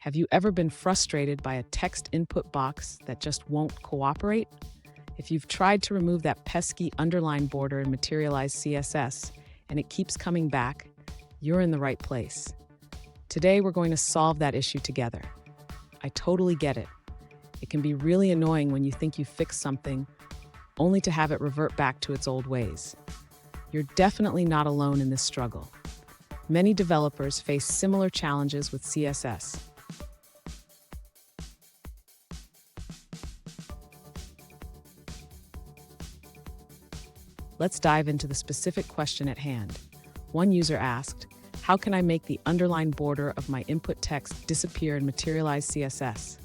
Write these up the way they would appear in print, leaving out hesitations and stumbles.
Have you ever been frustrated by a text input box that just won't cooperate? If you've tried to remove that pesky underline border in Materialize CSS and it keeps coming back, you're in the right place. Today, we're going to solve that issue together. I totally get it. It can be really annoying when you think you fixed something, only to have it revert back to its old ways. You're definitely not alone in this struggle. Many developers face similar challenges with CSS. Let's dive into the specific question at hand. One user asked, how can I make the underline border of my input text disappear in Materialize CSS?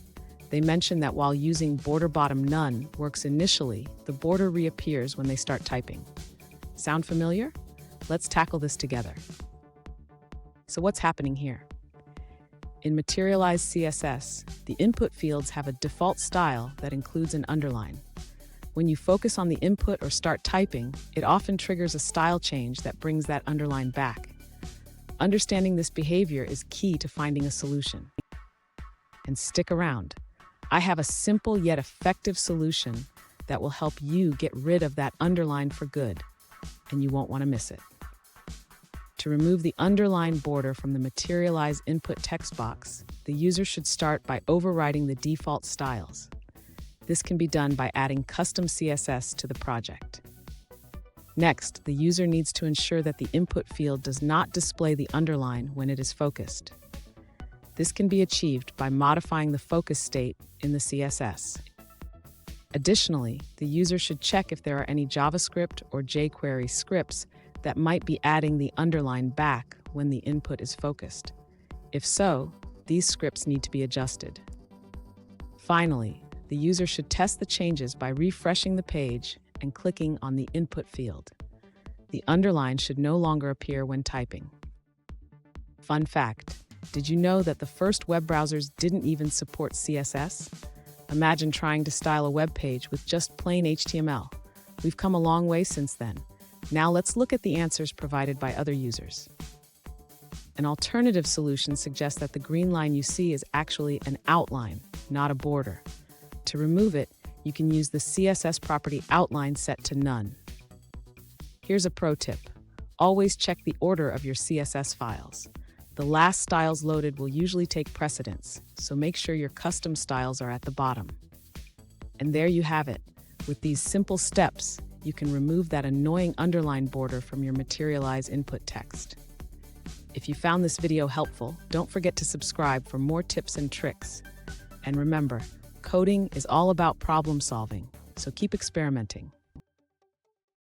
They mentioned that while using border bottom none works initially, the border reappears when they start typing. Sound familiar? Let's tackle this together. So what's happening here? In Materialize CSS, the input fields have a default style that includes an underline. When you focus on the input or start typing, it often triggers a style change that brings that underline back. Understanding this behavior is key to finding a solution. And stick around. I have a simple yet effective solution that will help you get rid of that underline for good, and you won't want to miss it. To remove the underline border from the Materialize input text box, the user should start by overriding the default styles. This can be done by adding custom CSS to the project. Next, the user needs to ensure that the input field does not display the underline when it is focused. This can be achieved by modifying the focus state in the CSS. Additionally, the user should check if there are any JavaScript or jQuery scripts that might be adding the underline back when the input is focused. If so, these scripts need to be adjusted. Finally, the user should test the changes by refreshing the page and clicking on the input field. The underline should no longer appear when typing. Fun fact, did you know that the first web browsers didn't even support CSS? Imagine trying to style a web page with just plain HTML. We've come a long way since then. Now let's look at the answers provided by other users. An alternative solution suggests that the green line you see is actually an outline, not a border. To remove it, you can use the CSS property outline set to none. Here's a pro tip. Always check the order of your CSS files. The last styles loaded will usually take precedence, so make sure your custom styles are at the bottom. And there you have it. With these simple steps, you can remove that annoying underline border from your Materialize input text. If you found this video helpful, don't forget to subscribe for more tips and tricks. And remember, coding is all about problem solving, so keep experimenting.